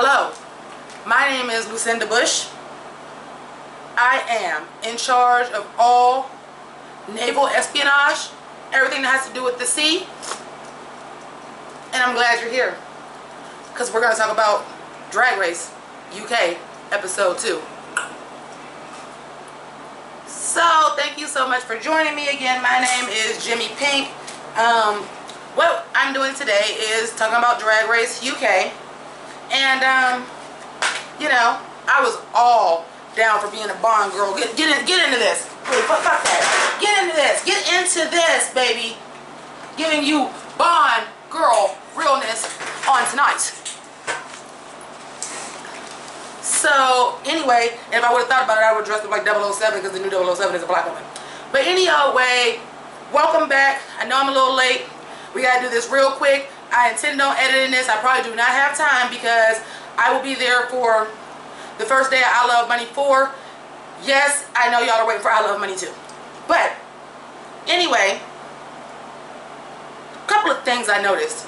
Hello, my name is Lucinda Bush. I am in charge of all naval espionage, everything that has to do with the sea, and I'm glad you're here because we're going to talk about Drag Race UK episode 2. So thank you so much for joining me again. My name is Jimmi Pynk. What I'm doing today is talking about Drag Race UK, and you know, I was all down for being a Bond girl. Get into this. Wait, fuck that. Get into this, baby. Giving you Bond girl realness on tonight. So anyway, if I would have thought about it, I would have dressed up like 007 because the new 007 is a black woman. But any old way, welcome back. I know I'm a little late. We gotta do this real quick. I intend on editing this. I probably do not have time because I will be there for the first day of I Love Money 4. Yes, I know y'all are waiting for I Love Money 2. But anyway, a couple of things I noticed.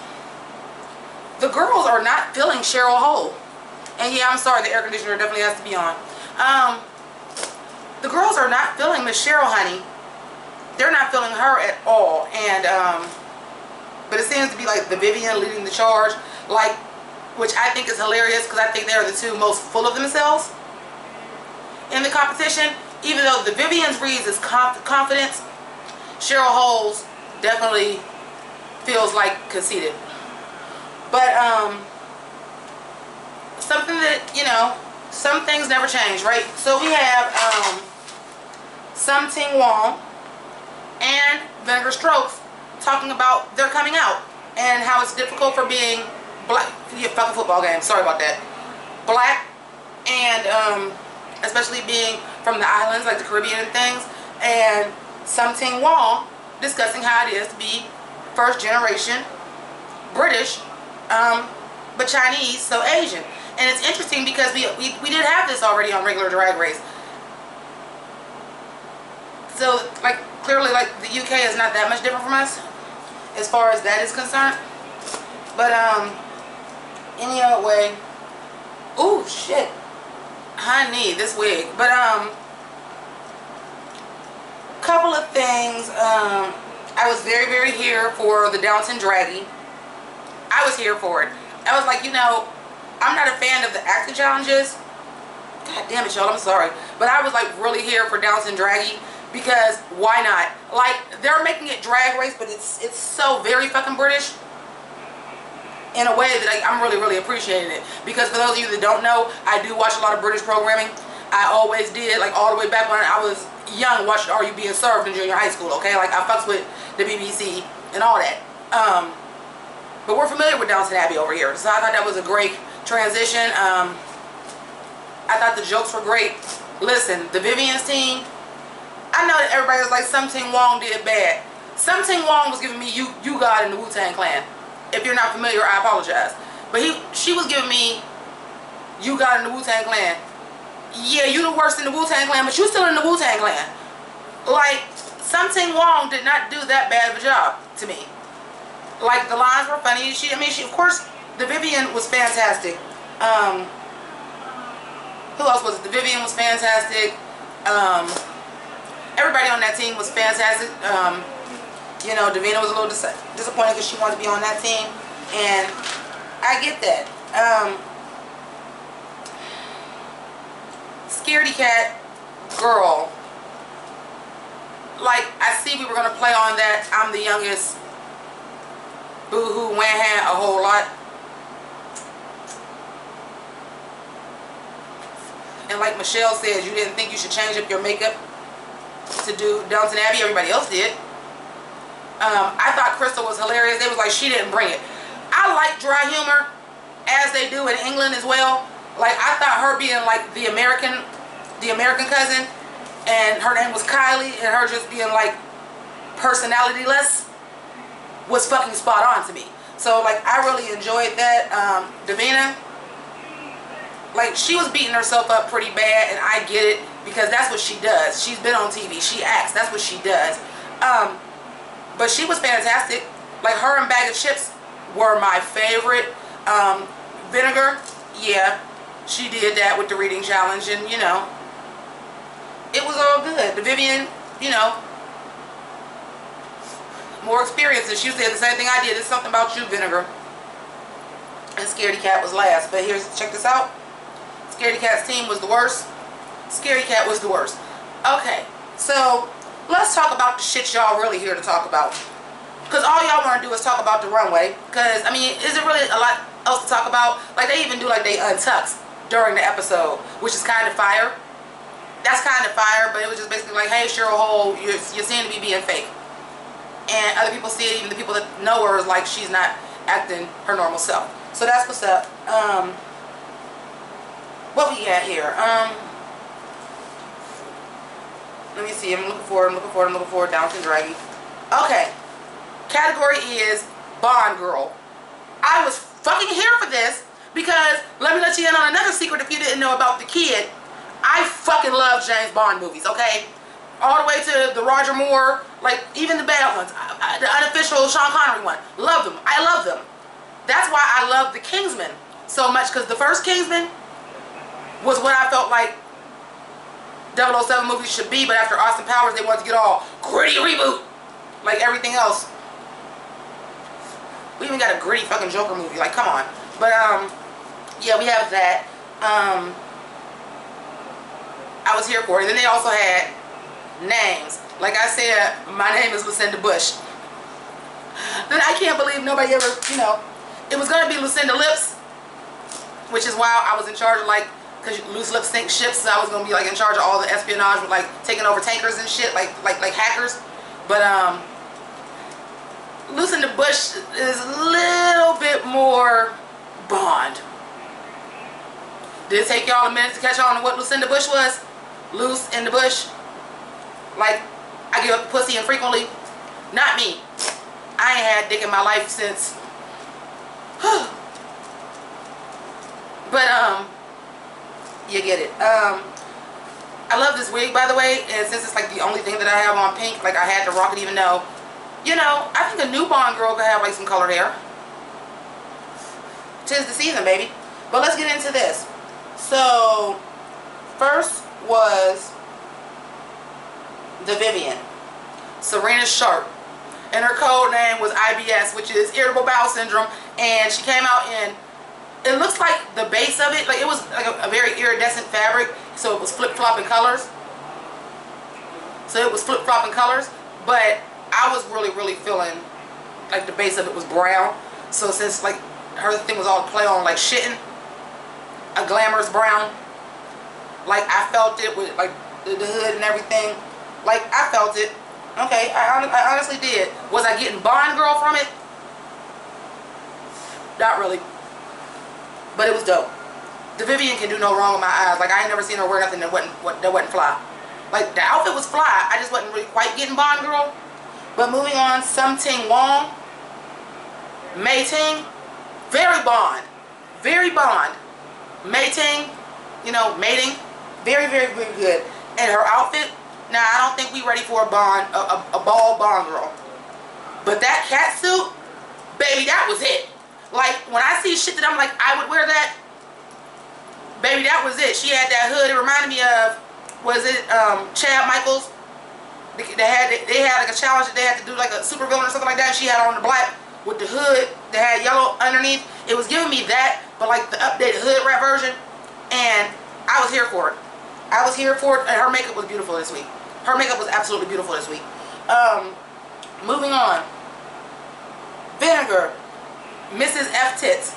The girls are not feeling Cheryl Hole. And yeah, I'm sorry, the air conditioner definitely has to be on. The girls are not feeling Miss Cheryl, honey. They're not feeling her at all. And but it seems to be like the Vivian leading the charge, like, which I think is hilarious because I think they are the two most full of themselves in the competition. Even though the Vivian's reads is confidence, Cheryl Hole's definitely feels like conceited. But something that, you know, some things never change, right? So we have Something Wong and Vinegar Strokes talking about their coming out and how it's difficult for being black. Yeah, fucking football game, sorry about that. Black, and especially being from the islands like the Caribbean and things. And Something Wong discussing how it is to be first generation British, but Chinese, so Asian. And it's interesting because we did have this already on regular Drag Race. So like clearly like the UK is not that much different from us as far as that is concerned. But any other way. Ooh shit. Honey, this wig. But couple of things. I was very here for the Downton Draggy. I was here for it. I was like, you know, I'm not a fan of the acting challenges. God damn it, y'all, I'm sorry. But I was like really here for Downton Draggy because why not? Like, they're making it Drag Race, but it's so very fucking British in a way that I'm really appreciating it. Because for those of you that don't know, I do watch a lot of British programming. I always did, like all the way back when I was young, watching Are You Being Served in junior high school, okay? Like I fucks with the BBC and all that. But we're familiar with Downton Abbey over here. So I thought that was a great transition. I thought the jokes were great. Listen, the Vivian's team, I know that everybody was like, Something Wong did bad. Something Wong was giving me you God in the Wu-Tang Clan. If you're not familiar, I apologize. But she was giving me you God in the Wu-Tang Clan. Yeah, you the worst in the Wu-Tang Clan, but you still in the Wu-Tang Clan. Like, Something Wong did not do that bad of a job to me. Like, the lines were funny. She, of course, the Vivian was fantastic. Who else was it? The Vivian was fantastic. Everybody on that team was fantastic. You know, Davina was a little disappointed because she wanted to be on that team. And I get that. Scaredy Cat girl. Like, I see we were going to play on that I'm the youngest. Boo-hoo, wah-ha, a whole lot. And like Michelle says, you didn't think you should change up your makeup to do Downton Abbey. Everybody else did. I thought Crystal was hilarious. They was like, she didn't bring it. I like dry humor, as they do in England as well. Like, I thought her being like the American cousin, and her name was Kylie, and her just being like personality-less, was fucking spot on to me. So like, I really enjoyed that. Davina, like, she was beating herself up pretty bad, and I get it because that's what she does. She's been on TV. She acts. That's what she does. But she was fantastic. Like, her and Bag of Chips were my favorite. Vinegar, yeah, she did that with the reading challenge, and you know, it was all good. The Vivian, you know, more experience, and she said the same thing I did. It's something about you, Vinegar. And Scaredy Cat was last. But here's, check this out. Scaredy Cat's team was the worst. Scaredy Cat was the worst. Okay, so let's talk about the shit y'all really here to talk about. Because all y'all want to do is talk about the runway. Because, I mean, is there really a lot else to talk about? Like, they even do, like, they untucks during the episode, which is kind of fire. That's kind of fire, but it was just basically like, hey, Cheryl Hole, you seem to be being fake. And other people see it, even the people that know her, is like she's not acting her normal self. So that's what's up. What we got here? Let me see. I'm looking forward. Downton Draggy. Okay. Category is Bond Girl. I was fucking here for this because let me let you in on another secret if you didn't know about the kid. I fucking love James Bond movies, okay? All the way to the Roger Moore, like even the bad ones. The unofficial Sean Connery one. Love them. I love them. That's why I love the Kingsman so much, because the first Kingsman was what I felt like 007 movies should be, but after Austin Powers they wanted to get all gritty reboot like everything else. We even got a gritty fucking Joker movie, like come on. But yeah, we have that. I was here for it. And then they also had names. Like I said, my name is Lucinda Bush. Then I can't believe nobody ever, you know, it was going to be Lucinda Lips, which is why I was in charge of, like, because loose lips sink ships, so I was going to be, like, in charge of all the espionage with, like, taking over tankers and shit, like hackers. But, Lucinda Bush is a little bit more Bond. Did it take y'all a minute to catch on to what Lucinda Bush was? Loose in the bush. Like, I give up pussy infrequently. Not me. I ain't had dick in my life since. But, you get it. I love this wig, by the way, and since it's like the only thing that I have on pink, like I had to rock it even though, you know, I think a new Bond girl could have like some colored hair. 'Tis the season, baby. But let's get into this. So, first was the Vivian, Serena Sharp, and her code name was IBS, which is Irritable Bowel Syndrome, and she came out in, it looks like the base of it, like it was like a very iridescent fabric, so it was flip-flopping colors. But I was really feeling like the base of it was brown. So since like her thing was all play on like shitting, a glamorous brown, like I felt it with like the hood and everything. Like I felt it. Okay, I honestly did. Was I getting Bond Girl from it? Not really. But it was dope. The Vivian can do no wrong with my eyes. Like I ain't never seen her wear nothing that wasn't fly. Like the outfit was fly. I just wasn't really quite getting Bond Girl. But moving on, Sum Ting Wong, Mei Ting, very Bond. Very Bond. Mei Ting, you know, mating, very good. And her outfit, now I don't think we ready for a Bond, a bald Bond girl. But that cat suit, baby, that was it. Like when I see shit that I'm like, I would wear that, baby, that was it. She had that hood. It reminded me of, was it Chad Michaels? They had like a challenge that they had to do like a super villain or something like that. She had on the black with the hood that had yellow underneath. It was giving me that, but like the updated hood wrap version. And I was here for it. I was here for it, and her makeup was beautiful this week. Her makeup was absolutely beautiful this week. Moving on. Vinegar, Mrs. F Tits.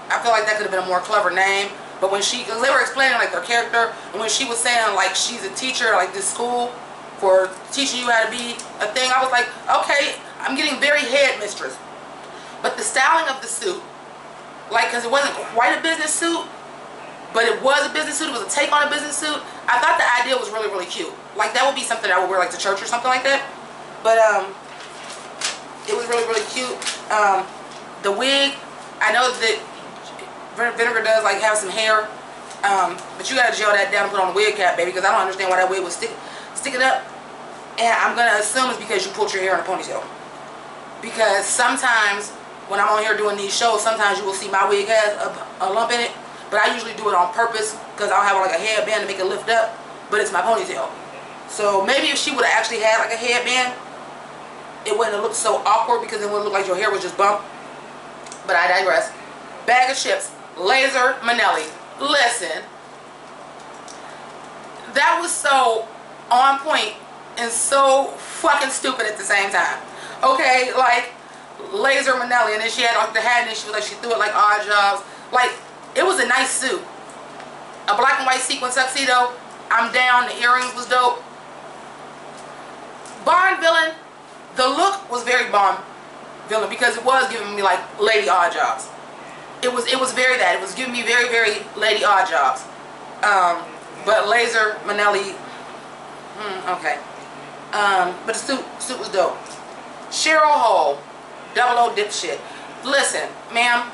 I feel like that could have been a more clever name. But when because they were explaining like their character, and when she was saying like she's a teacher, like this school for teaching you how to be a thing, I was like, okay, I'm getting very headmistress. But the styling of the suit, like, because it wasn't quite a business suit, but it was a business suit, it was a take on a business suit. I thought the idea was really cute. Like that would be something I would wear like to church or something like that. But it was really cute. The wig, I know that Vinegar does like have some hair, but you gotta gel that down and put on the wig cap, baby, because I don't understand why that wig was sticking up. And I'm gonna assume it's because you pulled your hair in a ponytail. because sometimes when I'm on here doing these shows, sometimes you will see my wig has a lump in it, but I usually do it on purpose because I'll have like a headband to make it lift up, but it's my ponytail. So maybe if she would have actually had like a headband, it wouldn't have looked so awkward because it wouldn't look like your hair was just bumped. But I digress. Bag of chips. Laser Minnelli. Listen. That was so on point and so fucking stupid at the same time. Okay, like Laser Minnelli, and then she had like the hat, and then she was like, she threw it like Odd Jobs. Like, it was a nice suit. A black and white sequin tuxedo. I'm down. The earrings was dope. Bond villain. The look was very Bond villain because it was giving me like Lady Odd Jobs. It was very that. It was giving me very, very Lady Odd Jobs. But Laser Minnelli, okay. But the suit was dope. Cheryl Hole, 00 dipshit. Listen, ma'am,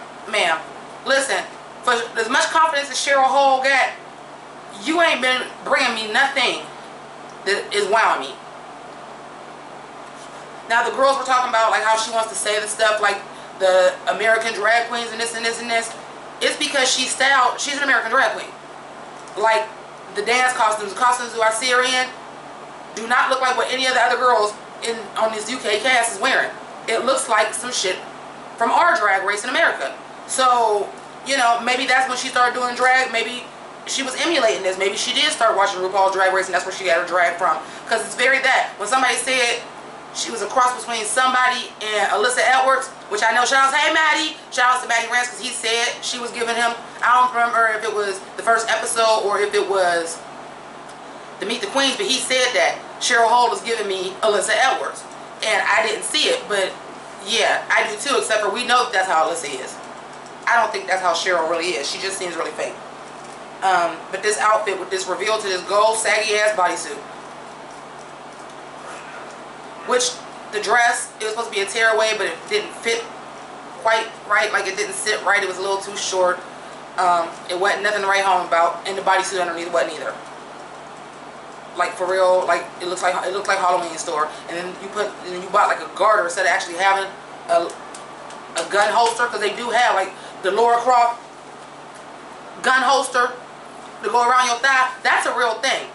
listen. For as much confidence as Cheryl Hole got, you ain't been bringing me nothing that is wowing me. Now the girls were talking about like how she wants to say the stuff like the American drag queens and this and this and this. It's because she's an American drag queen. Like the dance costumes who I see her in do not look like what any of the other girls on this UK cast is wearing. It looks like some shit from our drag race in America. So, you know, maybe that's when she started doing drag. Maybe she was emulating this. Maybe she did start watching RuPaul's Drag Race and that's where she got her drag from. Because it's very that. When somebody said she was a cross between somebody and Alyssa Edwards, which I know, shout out to, hey Maddie, shout out to Maddie Rance, because he said she was giving him, I don't remember if it was the first episode or if it was the Meet the Queens, but he said that Cheryl Hole was giving me Alyssa Edwards. And I didn't see it, but yeah, I do too, except for we know that's how Alyssa is. I don't think that's how Cheryl really is. She just seems really fake. But this outfit with this reveal to this gold saggy ass bodysuit, which the dress, it was supposed to be a tearaway, but it didn't fit quite right. Like it didn't sit right. It was a little too short. It wasn't nothing to write home about, and the bodysuit underneath wasn't either. Like for real, like it looked like Halloween store. And then you bought like a garter instead of actually having a gun holster, because they do have like the Laura Croft gun holster to go around your thigh. That's a real thing.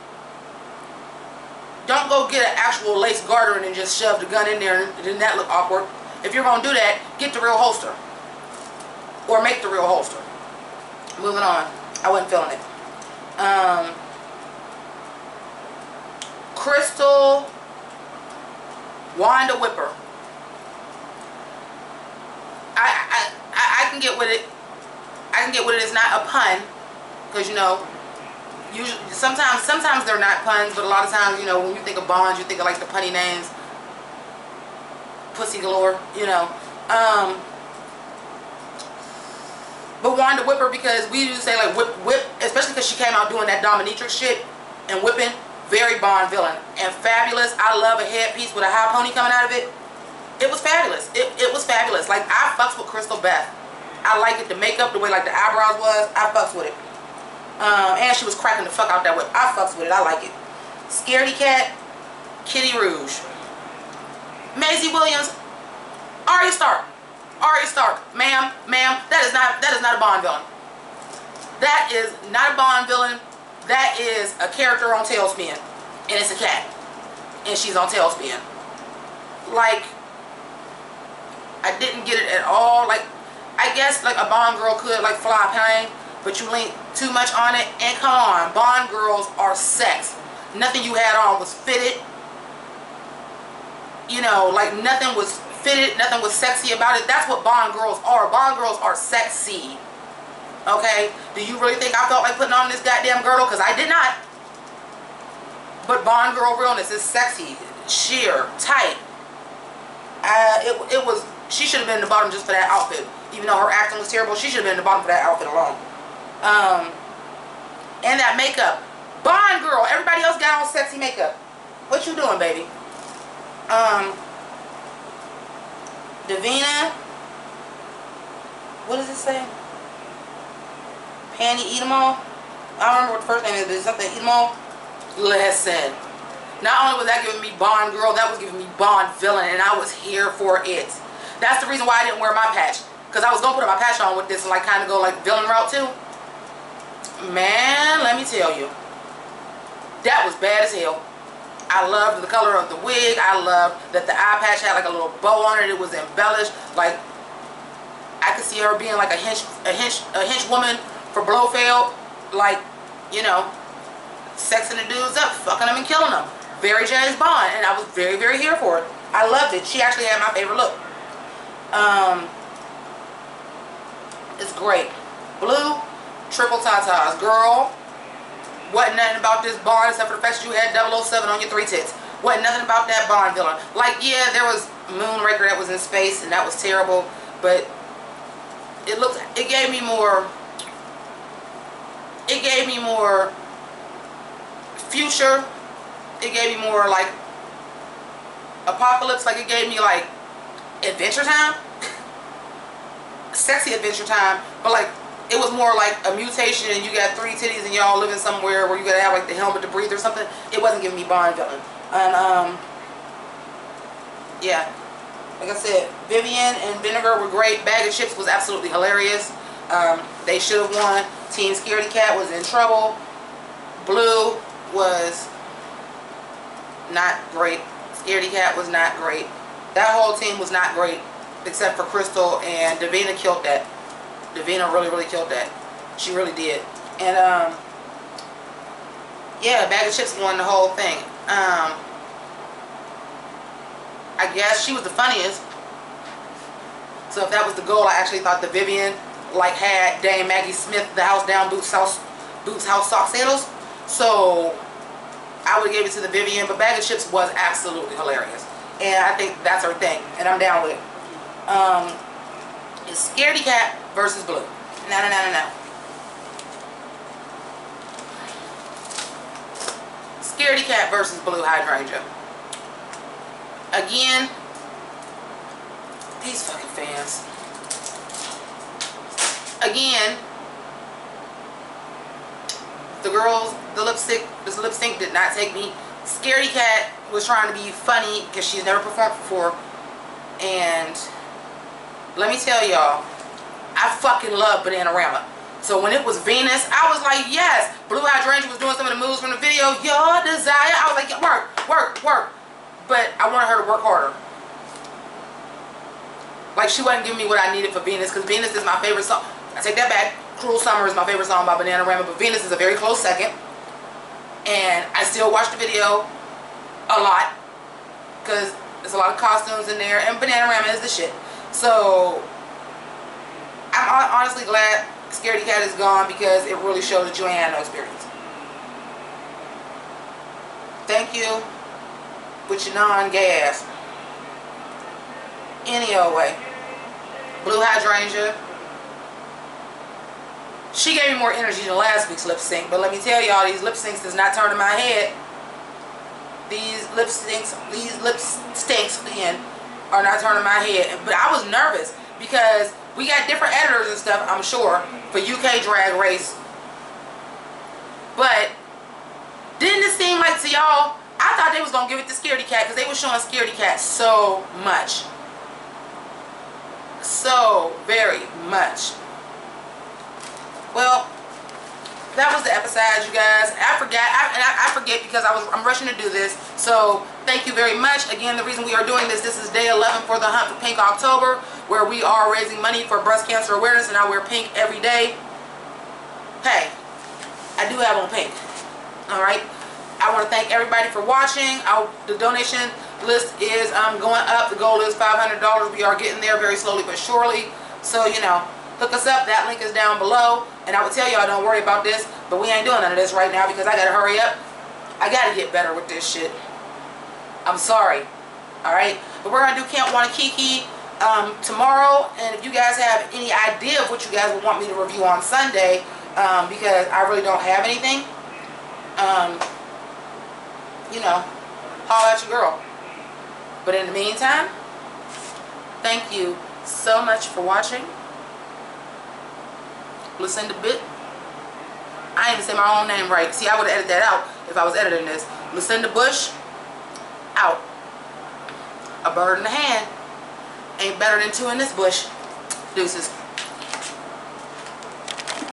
Don't go get an actual lace garter and then just shove the gun in there and then that look awkward. If you're going to do that, get the real holster. Or make the real holster. Moving on. I wasn't feeling it. Crystal Wanda Whipper. I can get with it. I can get with it. It's not a pun. Because, you know, usually, sometimes they're not puns, but a lot of times, you know, when you think of Bonds, you think of like the punny names, Pussy Galore, you know. But Wanda Whipper, because we used to say like whip, especially because she came out doing that dominatrix shit and whipping, very Bond villain and fabulous. I love a headpiece with a high pony coming out of it. It was fabulous. It was fabulous. Like I fucks with Crystal Beth. I like it. The makeup, the way like the eyebrows was, I fucks with it. And she was cracking the fuck out that whip. I fucks with it. I like it. Scaredy Cat, Kitty Rouge, Maisie Williams, Arya Stark, ma'am, that is not a Bond villain. That is not a Bond villain. That is a character on Tailspin, and it's a cat, and she's on Tailspin. Like, I didn't get it at all. Like, I guess like a Bond girl could like fly a plane, but you lean too much on it, and come on, Bond girls are sex. Nothing you had on was fitted. You know, like nothing was fitted, nothing was sexy about it. That's what Bond girls are. Bond girls are sexy. Okay? Do you really think I felt like putting on this goddamn girdle? Because I did not. But Bond girl realness is sexy, sheer, tight. It was, she should have been in the bottom just for that outfit. Even though her acting was terrible, she should have been in the bottom for that outfit alone. And that makeup. Bond girl, everybody else got on sexy makeup. What you doing, baby? Davina, what does it say? Panty Eat 'em all? I don't remember what the first name is, but it's something Eat 'em all. Listen, Not only was that giving me Bond girl, that was giving me Bond villain, and I was here for it. That's the reason why I didn't wear my patch, because I was gonna put my patch on with this and like kind of go like villain route too. Man, let me tell you, that was bad as hell. I loved the color of the wig. I loved that the eye patch had like a little bow on it. It was embellished. Like I could see her being like a hench woman for Blofeld, like, you know, sexing the dudes up, fucking them and killing them. Very James Bond, and I was very, very here for it. I loved it. She actually had my favorite look. It's great. Blue, triple tatas. Girl, wasn't nothing about this Bond except for the fact that you had 007 on your 3 tits. Wasn't nothing about that Bond villain. Like, yeah, there was Moonraker that was in space, and that was terrible, but it gave me more future. It gave me more like apocalypse. Like it gave me like Adventure Time. Sexy Adventure Time, but like it was more like a mutation and you got 3 titties and y'all living somewhere where you gotta have like the helmet to breathe or something. It wasn't giving me Bond villain. And yeah, like I said, Vivian and Vinegar were great. Bag of Chips was absolutely hilarious. They should have won. Team Scaredy Cat was in trouble. Blue was not great. Scaredy Cat was not great. That whole team was not great, except for Crystal, and Davina killed that. Davina really, really killed that. She really did. And yeah, Bag of Chips won the whole thing. I guess she was the funniest. So if that was the goal, I actually thought the Vivian like had Dame Maggie Smith, the house down, Boots house sock sandals. So I would give it to the Vivian, but Bag of Chips was absolutely hilarious, and I think that's her thing, and I'm down with it. It's Scaredy Cat versus Blue. No. Scaredy Cat versus Blue Hydrangea. Again, these fucking fans. Again, the girls, this lip sync did not take me. Scaredy Cat was trying to be funny because she's never performed before. And let me tell y'all, I fucking love Bananarama. So when it was Venus, I was like, yes. Blue Hydrangea was doing some of the moves from the video. Your desire. I was like, yeah, work. But I wanted her to work harder. Like she wasn't giving me what I needed for Venus, because Venus is my favorite song. I take that back. Cruel Summer is my favorite song by Bananarama, but Venus is a very close second. And I still watch the video a lot because there's a lot of costumes in there, and Bananarama is the shit. So I'm honestly glad Scaredy Cat is gone, because it really showed that you ain't had no experience. Thank you with your non-gay ass. Any old way. Blue Hydrangea. She gave me more energy than last week's lip sync, but let me tell y'all, these lip syncs does not turn in my head. These lip stinks again are not turning my head. But I was nervous because we got different editors and stuff, I'm sure, for UK Drag Race. But didn't it seem like to y'all, I thought they was gonna give it to Scaredy Cat, because they were showing Scaredy Cat so much. So very much. Well, that was the episode, you guys. I forget because I'm rushing to do this. So thank you very much. Again, the reason we are doing this is day 11 for the Hunt for Pink October, where we are raising money for breast cancer awareness, and I wear pink every day. Hey, I do have on pink. Alright. I want to thank everybody for watching. The donation list is going up. The goal is $500. We are getting there very slowly but surely. So, you know, hook us up. That link is down below. And I would tell y'all, don't worry about this, but we ain't doing none of this right now because I gotta hurry up. I gotta get better with this shit. I'm sorry. Alright? But we're gonna do Camp Wanakiki tomorrow. And if you guys have any idea of what you guys would want me to review on Sunday, because I really don't have anything, you know, holler at your girl. But in the meantime, thank you so much for watching. Lucinda Bit. I didn't even say my own name right. See, I would have edited that out if I was editing this. Lucinda Bush. out. A bird in the hand ain't better than two in this bush. Deuces.